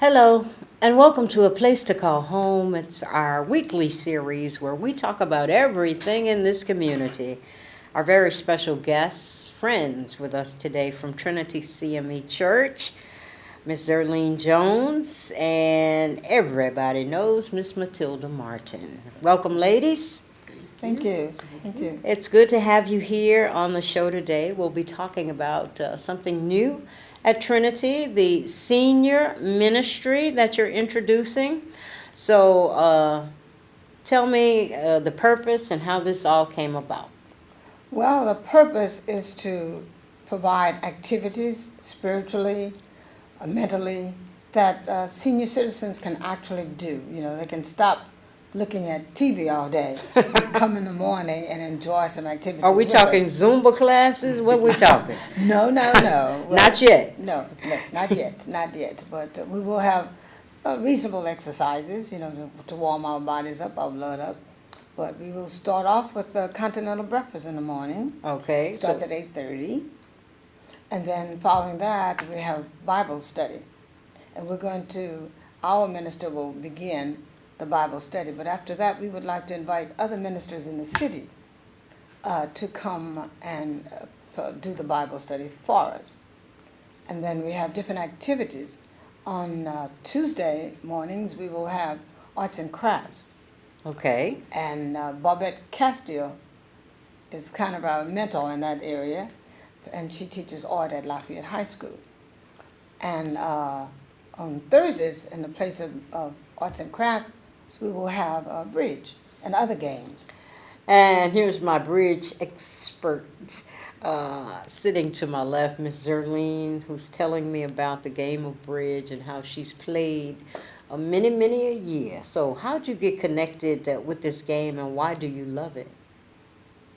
Hello, and welcome to A Place to Call Home. It's our weekly series where we talk about everything in this community. Our very special guests, friends with us today from Trinity CME Church, Miss Zerlene Jones, and everybody knows Miss Matilda Martin. Welcome, ladies. Thank you. Thank you. It's good to have you here on the show today. We'll be talking about something new at Trinity, the senior ministry that you're introducing. So tell me the purpose and how this all came about. Well, the purpose is to provide activities spiritually, mentally, that senior citizens can actually do. You know, they can stop looking at TV all day, come in the morning and enjoy some activities. Are we with talking us. Zumba classes? What we talking? No, no, no. Well, Not yet. No, not yet, not yet. But we will have reasonable exercises, you know, to warm our bodies up, our blood up. But we will start off with the continental breakfast in the morning. Okay. Starts at 8:30, and then following that we have Bible study, and our minister will begin the Bible study. But after that, we would like to invite other ministers in the city to come and do the Bible study for us. And then we have different activities. On Tuesday mornings, we will have arts and crafts. Okay. And Barbette Castile is kind of our mentor in that area, and she teaches art at Lafayette High School. And on Thursdays, in the place of arts and crafts, we will have bridge and other games. And here's my bridge expert sitting to my left, Miss Zerlene, who's telling me about the game of bridge and how she's played many a year. So how'd you get connected with this game and why do you love it?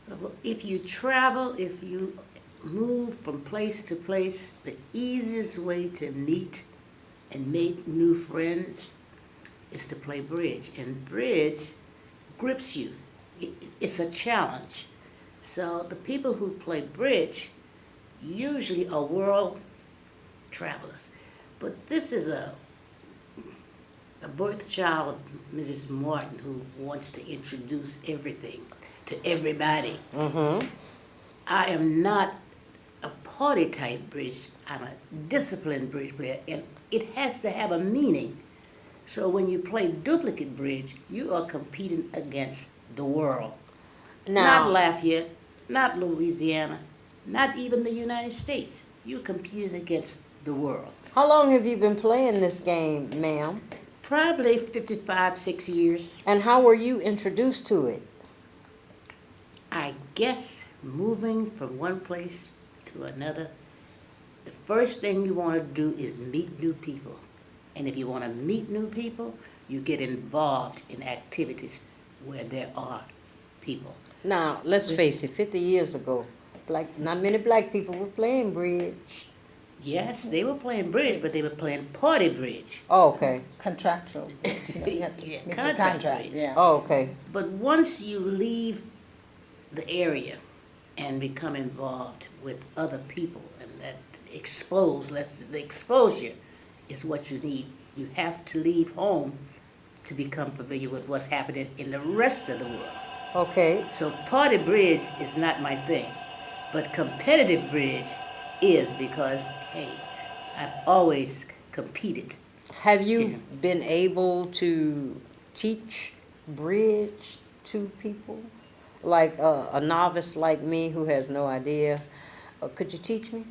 Well, if you travel, if you move from place to place, the easiest way to meet and make new friends is to play bridge. And bridge grips you. It's a challenge. So the people who play bridge usually are world travelers. But this is a birth child of Mrs. Martin who wants to introduce everything to everybody. Mm-hmm. I am not a party type bridge. I'm a disciplined bridge player, and it has to have a meaning. So when you play duplicate bridge, you are competing against the world. Not Now, Lafayette, not Louisiana, not even the United States. You're competing against the world. how long have you been playing this game, ma'am? Probably 55, 6 years. And how were you introduced to it? I guess moving from one place to another, the first thing you want to do is meet new people. And if you want to meet new people, you get involved in activities where there are people. Now, let's face it, 50 years ago, not many black people were playing bridge. Yes, they were playing bridge, but they were playing party bridge. Oh, okay. Contractual. You know, you have to Yeah, meet your contract contract. bridge. Yeah. Oh, okay. But once you leave the area and become involved with other people, and that the exposure is what you need. You have to leave home to become familiar with what's happening in the rest of the world. Okay. So party bridge is not my thing, but competitive bridge is because, hey, I've always competed. Have you been able to teach bridge to people? Like a novice like me who has no idea. Could you teach me?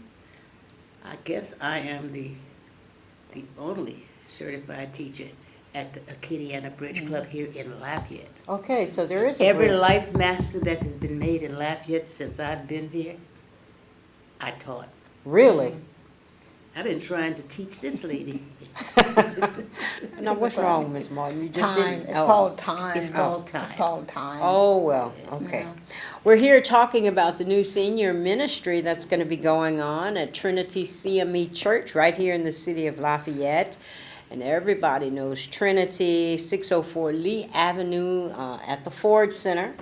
I guess I am the only certified teacher at the Acadiana Bridge Club here in Lafayette. Okay, so there is a Every bridge. life master that has been made in Lafayette since I've been here, I taught. Really? I've been trying to teach this lady. Now, what's wrong, Miss Martin? You just Time. didn't. It's oh. called time. It's called time. It's called time. Oh, well, okay. Yeah. We're here talking about the new senior ministry that's going to be going on at Trinity CME Church right here in the city of Lafayette. And everybody knows Trinity, 604 Lee Avenue at the Ford Center,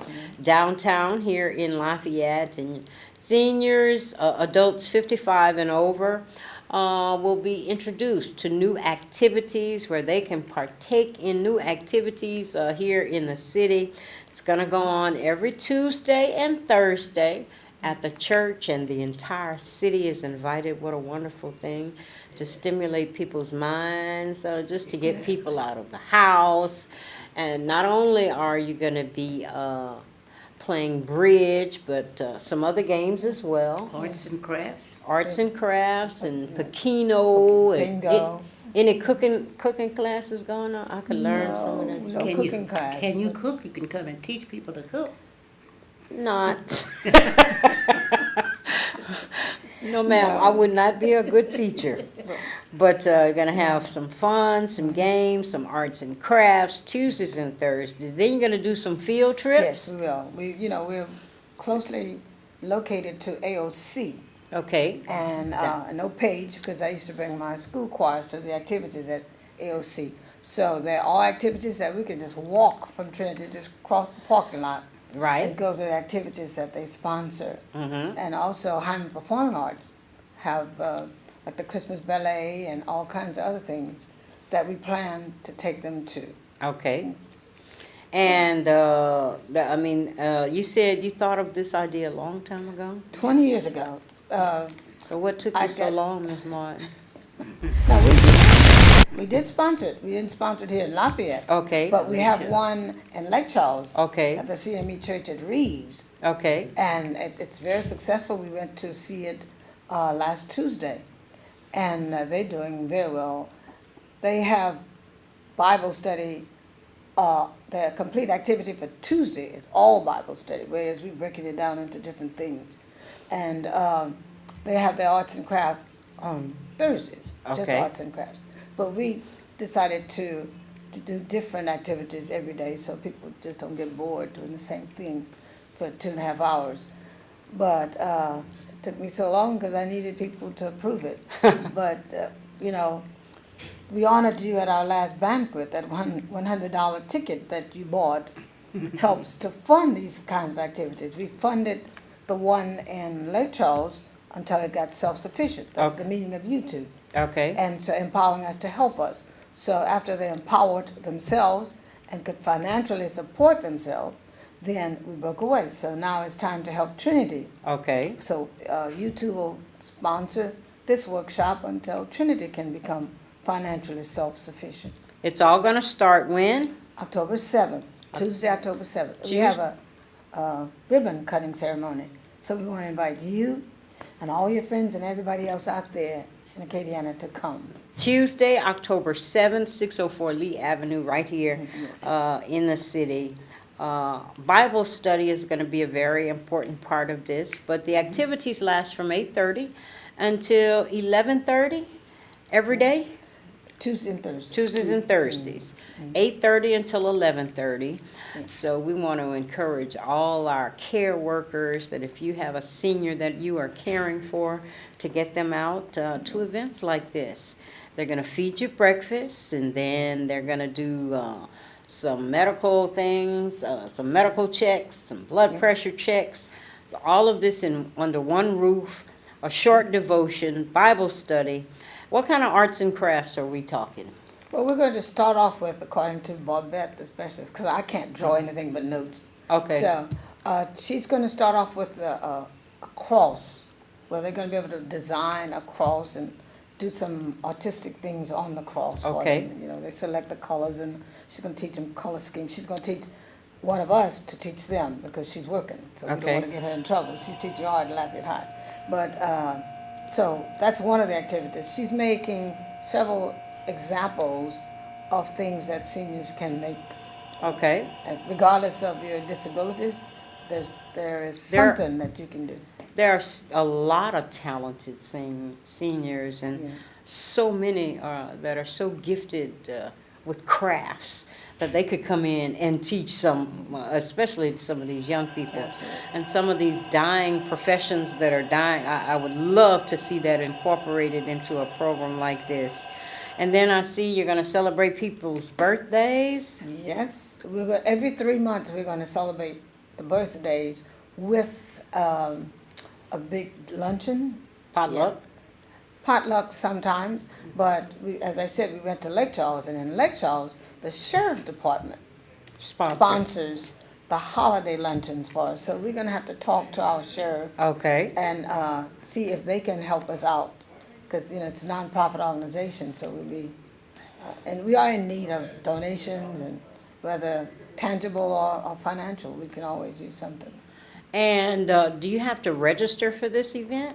downtown here in Lafayette. And seniors, adults 55 and over, will be introduced to new activities where they can partake in new activities here in the city. It's going to go on every Tuesday and Thursday at the church, and the entire city is invited. What a wonderful thing to stimulate people's minds, just to get people out of the house. And not only are you going to be playing bridge, but some other games as well. Arts and crafts. Arts and crafts and Pekino and Bingo. any cooking classes going on. I could learn some of No, that. no Can cooking you, class. Can you but- cook? You can come and teach people to cook. Not. No, ma'am, I would not be a good teacher. But you're gonna have some fun, some games, some arts and crafts, Tuesdays and Thursdays. Then you're gonna do some field trips. Yes, we will. We're closely located to AOC. Okay. And I know Paige, because I used to bring my school choirs to the activities at AOC. So there are activities that we can just walk from Trinity, just cross the parking lot and Right. go to the activities that they sponsor. Mm-hmm. And also Hyman Performing Arts have like the Christmas ballet and all kinds of other things that we plan to take them to. Okay. And you said you thought of this idea a long time ago. 20 years ago, So what took I you so got- long, Ms. Martin? now we did sponsor it. We didn't sponsor it here in Lafayette. Okay. But we have one in Lake Charles Okay. at the CME Church at Reeves, Okay. and it's very successful. We went to see it last Tuesday, and they're doing very well. They have Bible study. Their complete activity for Tuesday is all Bible study, whereas we're breaking it down into different things. And they have their arts and crafts on Thursdays, just Okay. arts and crafts. But we decided to do different activities every day so people just don't get bored doing the same thing for 2.5 hours. But it took me so long because I needed people to approve it. But, we honored you at our last banquet. That $100 ticket that you bought helps to fund these kinds of activities. We funded the one in Lake Charles until it got self-sufficient. That's Okay. the meaning of YouTube. Okay. And so empowering us to help us. So after they empowered themselves and could financially support themselves, then we broke away. So now it's time to help Trinity. Okay. So YouTube will sponsor this workshop until Trinity can become financially self-sufficient. It's all gonna start when? October 7th, Tuesday, October 7th. We have a ribbon cutting ceremony. So we want to invite you and all your friends and everybody else out there in Acadiana to come. Tuesday, October 7th, 604 Lee Avenue, right here Yes. in the city. Bible study is going to be a very important part of this, but the activities last from 8:30 until 11:30 every day, Tuesday and Thursday. Tuesdays and Thursdays, 8:30 until 11:30. So we want to encourage all our care workers that if you have a senior that you are caring for, to get them out to events like this. They're going to feed you breakfast, and then they're going to do some medical things, some medical checks, some blood pressure checks. So all of this under one roof, a short devotion, Bible study. What kind of arts and crafts are we talking? Well, we're going to start off with, according to Barbette, the specialist, because I can't draw anything but notes. Okay. So she's going to start off with a cross, where they're going to be able to design a cross and do some artistic things on the cross for Okay. them. You know, they select the colors, and she's going to teach them color schemes. She's going to teach one of us to teach them because she's working, so we Okay. don't want to get her in trouble. She's teaching hard at Lafayette High. But so that's one of the activities. She's making several examples of things that seniors can make. Okay. And regardless of your disabilities, there is There- something that you can do. There are a lot of talented seniors, and Yeah. so many that are so gifted with crafts that they could come in and teach some, especially some of these young people. Absolutely. And some of these dying professions that are dying. I would love to see that incorporated into a program like this. And then I see you're going to celebrate people's birthdays. Yes, every 3 months we're going to celebrate the birthdays with a big luncheon. Potluck. potlucks sometimes, but we, as I said, we went to Lake Charles, and in Lake Charles, the sheriff department sponsors the holiday luncheons for us. So we're gonna have to talk to our sheriff Okay, and see if they can help us out, because, it's a nonprofit organization, so we'll be, and we are in need of donations, and whether tangible or financial, we can always use something. and do you have to register for this event?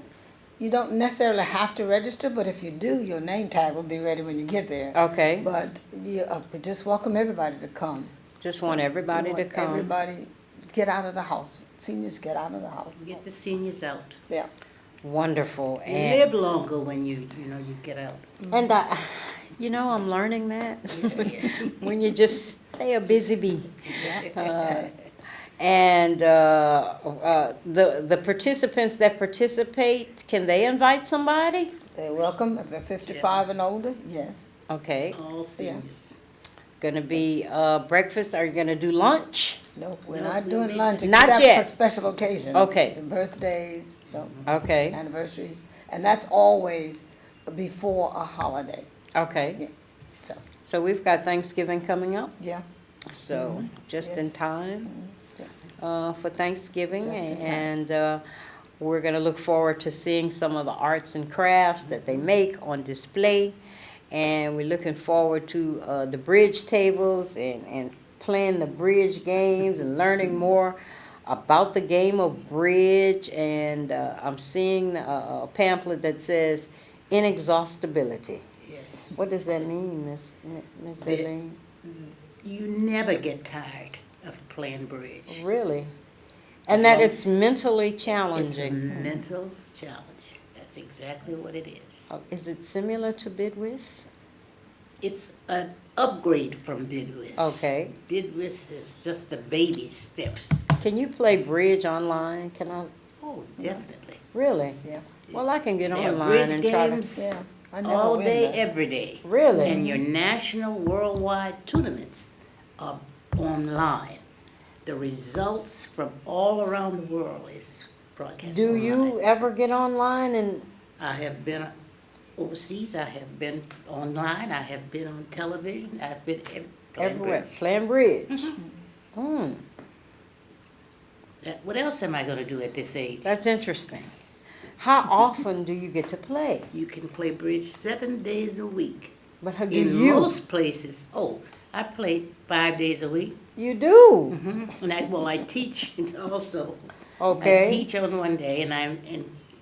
You don't necessarily have to register, but if you do, your name tag will be ready when you get there. Okay, But we just welcome everybody to come. just want everybody We to want come. Everybody get out of the house. Seniors get out of the house. Get the seniors out. Yeah. Wonderful, You and live longer when you get out. and I'm learning that when you just stay a busy bee. And the participants that participate, can they invite somebody? They're welcome if they're 55 and older. Yes. Okay, All seniors. gonna be breakfast. Are you gonna do lunch? No, we're No, not we- doing lunch Not except yet. for special occasions. Okay. The birthdays, Okay, anniversaries, and that's always before a holiday. okay. So, So we've got Thanksgiving coming up, yeah. so just in Yes. time Yeah. for Thanksgiving. Just in time. And we're gonna look forward to seeing some of the arts and crafts that they make on display. And we're looking forward to the bridge tables and playing the bridge games and learning more about the game of bridge. And I'm seeing a pamphlet that says inexhaustibility. Yes. What does that mean, Miss It- Eileen? You never get tired of playing bridge. Really? And that Well, it's mentally It's a challenging. mental challenge. That's exactly what it is. Is it similar to Bidwis? It's an upgrade from Bidwis. Okay. Bidwis is just the baby steps. Can you play bridge online? Can I? Oh, definitely. Really? Yeah. Well, I can get There are online bridge and try to. games Yeah. I never all win day, that. every day. Really? And your national worldwide tournaments are online. The results from all around the world is broadcast Do online. you ever get online and? I have been overseas, I have been online, I have been on television, I've been playing Everywhere, bridge. playing bridge. Hmm, What else am I gonna do at this age? that's interesting. How often do you get to play? You can play bridge 7 days a week. But how do In you? most places, I play 5 days a week. You do. And I teach also. I Okay. teach on one day, and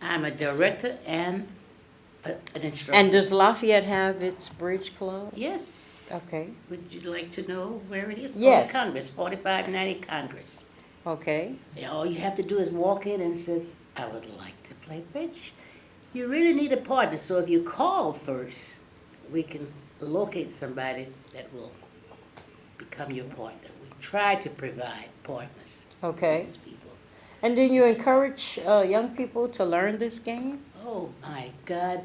I'm a director and an instructor. And does Lafayette have its bridge club? Yes. Okay. Would you like to know where it is? Yes. On Congress, 4590 Congress. Okay. And all you have to do is walk in and says, I would like to play bridge. You really need a partner, so if you call first, we can locate somebody that will become your partner. We try to provide partners for Okay. these people. And do you encourage young people to learn this game? Oh my God,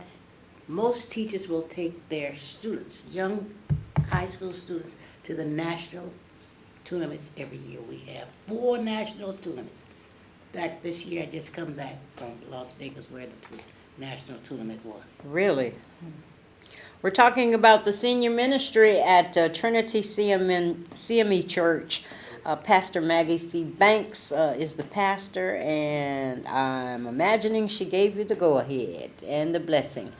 most teachers will take their students, young high school students, to the national tournaments every year. We have 4 national tournaments. Back this year, I just come back from Las Vegas where the national tournament was. Really? We're talking about the senior ministry at Trinity CME Church. Pastor Maggie C. Banks is the pastor, and I'm imagining she gave you the go-ahead and the blessing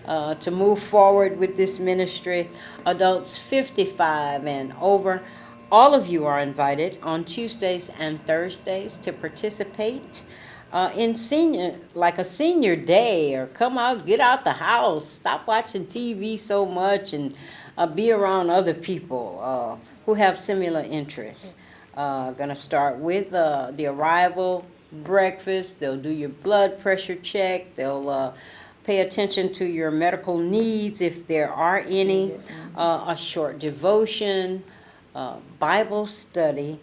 to move forward with this ministry. Adults 55 and over, all of you are invited on Tuesdays and Thursdays to participate in a senior day, or come out, get out the house, stop watching TV so much, and be around other people who have similar interests. Gonna start with the arrival breakfast. They'll do your blood pressure check. They'll pay attention to your medical needs if there are any. A short devotion, Bible study.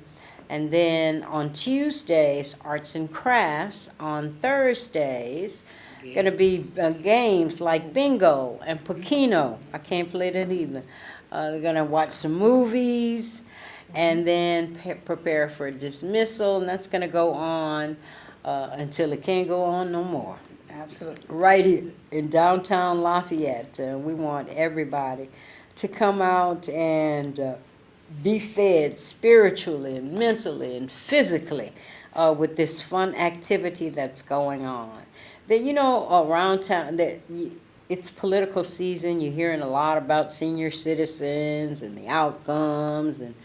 And then on Tuesdays, arts and crafts. On Thursdays, going to be games like bingo and Pokino. I can't play that either. They're going to watch some movies and then prepare for dismissal. And that's going to go on until it can't go on no more. Absolutely. right here in downtown Lafayette. We want everybody to come out and be fed spiritually and mentally and physically with this fun activity that's going on. That around town it's political season. You're hearing a lot about senior citizens and the outcomes, and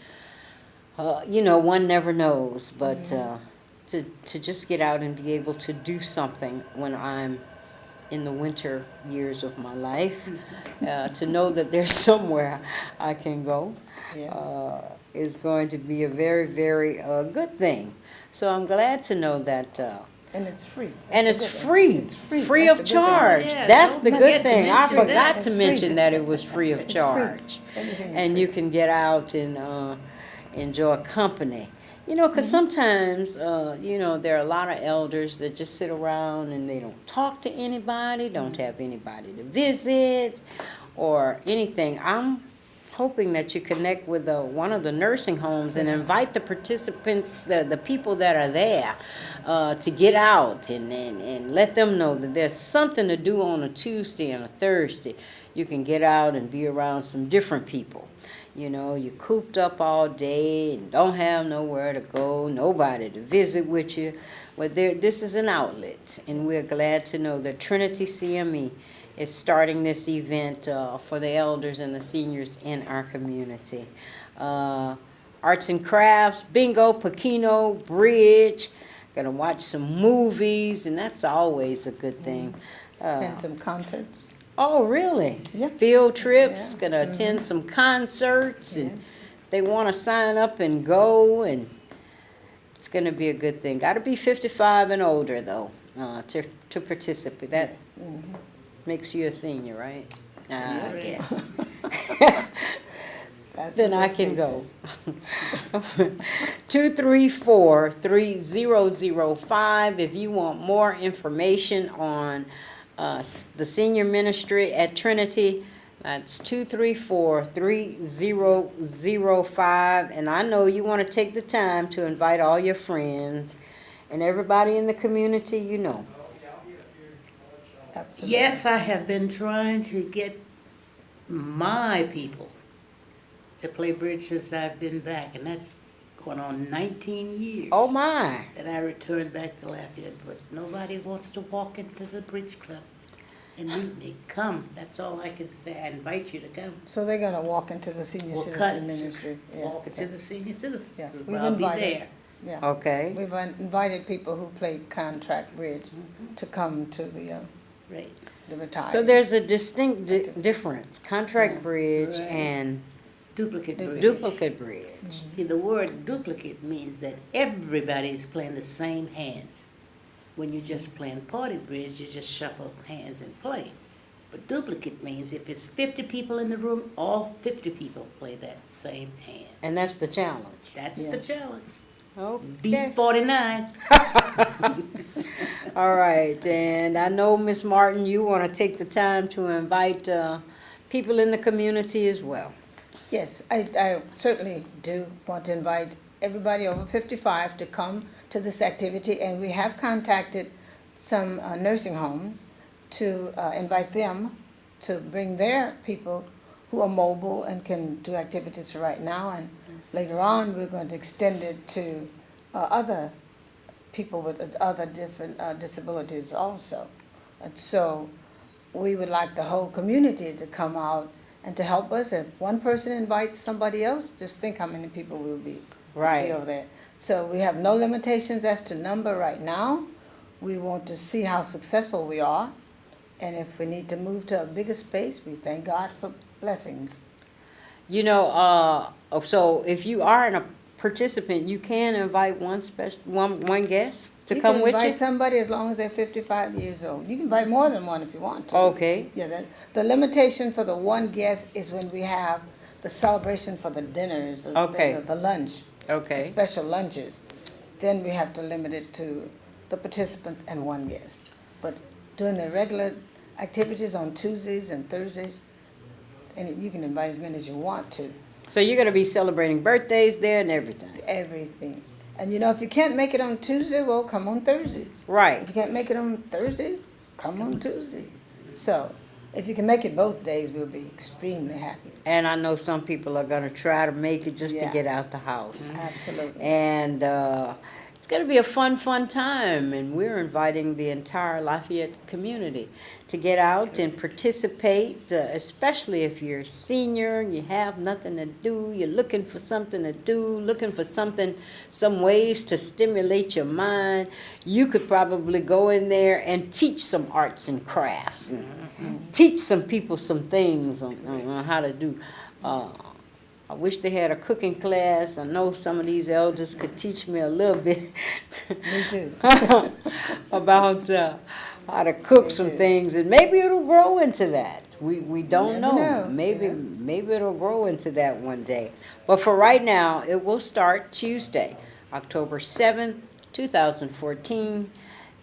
one never knows. But to just get out and be able to do something when I'm in the winter years of my life, to know that there's somewhere I can go, Yes. is going to be a very, very good thing. So I'm glad to know that. And it's free. And That's it's a good thing. free, It's free. free That's of a good thing. charge. Yeah, That's don't the forget good to thing. I mention that. forgot to It's mention free. that it was free of It's charge. free. Everything is And free. you can get out and enjoy company. Because sometimes, there are a lot of elders that just sit around and they don't talk to anybody, don't have anybody to visit or anything. I'm hoping that you connect with one of the nursing homes and invite the participants, the people that are there, to get out and let them know that there's something to do on a Tuesday and a Thursday. You can get out and be around some different people. You're cooped up all day and don't have nowhere to go, nobody to visit with you. Well, this is an outlet, and we're glad to know that Trinity CME is starting this event for the elders and the seniors in our community. Arts and crafts, bingo, Pekino, bridge. Gonna watch some movies, and that's always a good thing. Attend some concerts. Oh, really? Yeah. Field trips, Yeah. gonna attend some concerts, and Yes. they wanna sign up and go, and it's gonna be a good thing. Gotta be 55 and older, though, to participate. That Yes. Mhm. makes you a senior, right? I right. guess. That's Then what I the can state go. says. 234-3005 if you want more information on the senior ministry at Trinity. That's 234-3005. And I know you want to take the time to invite all your friends and everybody in the community you know. Absolutely. Yes, I have been trying to get my people to play bridge since I've been back, and that's going on 19 years. Oh, my. That I returned back to Lafayette, but nobody wants to walk into the bridge club and meet me. Come, that's all I can say. I invite you to come. So they're gonna walk into the senior Well, citizen cut. ministry. Yeah. Walk into the senior citizens. Yeah, Club. we've I'll be invited. there. Yeah. Okay. We've invited people who play contract bridge to come to Right. the retired. So there's a distinct difference, contract Yeah. bridge Right. and Duplicate bridge. duplicate bridge. See, the word duplicate means that everybody is playing the same hands. When you're just playing party bridge, you just shuffle hands and play. But duplicate means if it's 50 people in the room, all 50 people play that same hand. And that's the challenge. That's Yeah. the challenge. Okay. Beat 49. All right, and I know, Miss Martin, you want to take the time to invite people in the community as well. Yes, I certainly do want to invite everybody over 55 to come to this activity, and we have contacted some nursing homes to invite them to bring their people who are mobile and can do activities right now, and later on we're going to extend it to other people with other different disabilities also. And so we would like the whole community to come out and to help us. If one person invites somebody else, just think how many people will be Right. over there. So we have no limitations as to number right now. We want to see how successful we are. And if we need to move to a bigger space, we thank God for blessings. So if you are a participant, you can invite one guest to come with You can invite you? somebody as long as they're 55 years old. You can invite more than one if you want to. Okay, Yeah, the limitation for the one guest is when we have the celebration for the dinners, Okay. the lunch, the okay. special lunches. Then we have to limit it to the participants and one guest. But during the regular activities on Tuesdays and Thursdays, and you can invite as many as you want to, So you're going to be celebrating birthdays there and everything? everything. And if you can't make it on Tuesday, well, come on Thursdays. If Right. you can't make it on Thursday, come on Tuesday. So, if you can make it both days, we'll be extremely happy. And I know some people are going to try to make it just to Yeah. get out the house. Absolutely. And it's going to be a fun time. And we're inviting the entire Lafayette community to get out and participate, especially if you're a senior and you have nothing to do, you're looking for something to do, looking for some ways to stimulate your mind. You could probably go in there and teach some arts and crafts and teach some people some things on how to do. I wish they had a cooking class. I know some of these elders could teach me a little bit Me too. about how to cook Me some too. things, and maybe it'll grow into that. We don't Never know. know, Maybe yeah. maybe it'll grow into that one day. But for right now, it will start Tuesday, October 7th, 2014,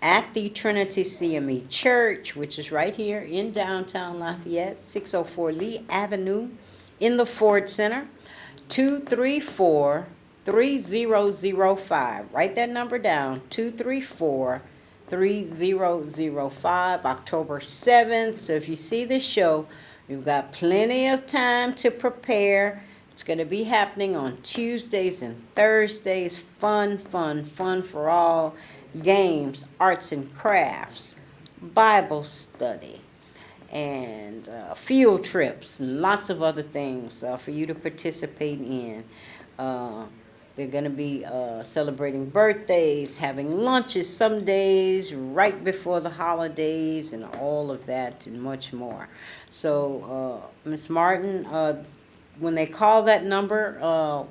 at the Trinity CME Church, which is right here in downtown Lafayette, 604 Lee Avenue, in the Ford Center, 234-3005. Write that number down, 234-3005, October 7th. So if you see this show, you've got plenty of time to prepare. It's going to be happening on Tuesdays and Thursdays. Fun for all. Games, arts and crafts, Bible study, and field trips, lots of other things for you to participate in. They're going to be celebrating birthdays, having lunches some days right before the holidays, and all of that and much more. So, Miss Martin, when they call that number,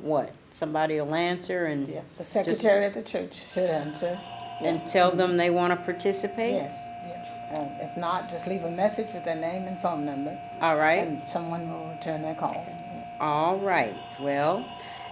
what? Somebody will answer and Yeah, the secretary at the church should answer. and tell them they want to participate? Yes, yeah. If not, just leave a message with their name and phone number, All right. and someone will return their call. All right. Well,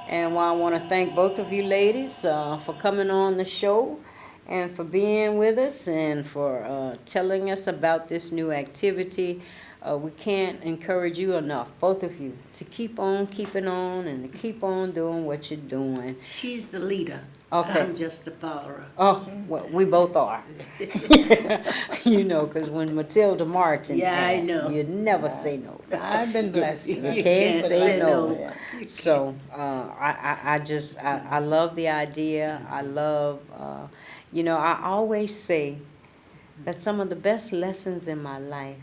and I want to thank both of you ladies for coming on the show and for being with us and for telling us about this new activity. We can't encourage you enough, both of you, to keep on keeping on and to keep on doing what you're doing. She's the leader. Okay. I'm just the follower. Oh, well, we both are. You know, because when Matilda Martin Yeah, I asks, know. you never say no. I've been blessed. You You can't can't say say no. no. So I love the idea. I love, I always say that some of the best lessons in my life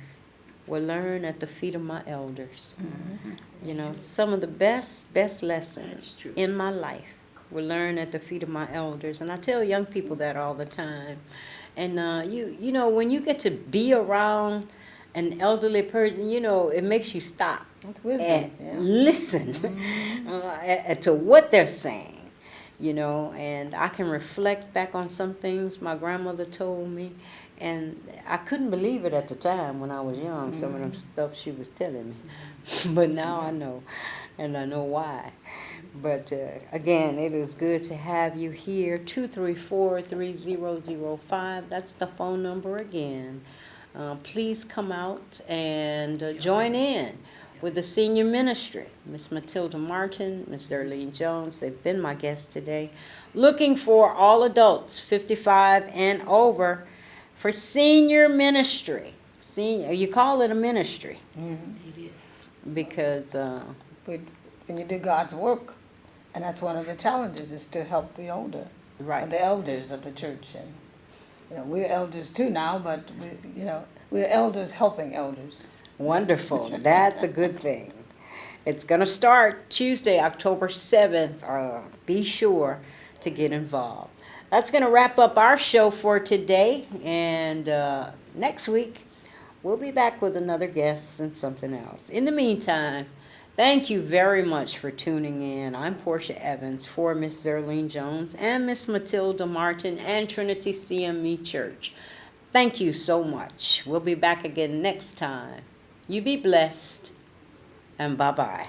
were learned at the feet of my elders. You know, some of the best That's lessons true. in my life were learned at the feet of my elders. And I tell young people that all the time. And you know, when you get to be around an elderly person, you know, it makes you stop It's wisdom. and Yeah. listen to what they're saying, you know, and I can reflect back on some things my grandmother told me, and I couldn't believe it at the time when I was young, some of them stuff she was telling me. But now I know, and I know why. But again, it is good to have you here, 234-3005. That's the phone number again. Please come out and join in with the senior ministry. Miss Matilda Martin, Miss Darlene Jones, they've been my guests today. Looking for all adults 55 and over for senior ministry. Senior, you call it a ministry It is. because When you do God's work, and that's one of the challenges, is to help the older, right. the elders of the church. And we're elders too now, but we're elders helping elders. Wonderful. That's a good thing. It's going to start Tuesday, October 7th. Be sure to get involved. That's going to wrap up our show for today. And next week, we'll be back with another guest and something else. In the meantime, thank you very much for tuning in. I'm Portia Evans for Miss Zerlene Jones and Miss Matilda Martin and Trinity CME Church. Thank you so much. We'll be back again next time. You be blessed, and bye-bye.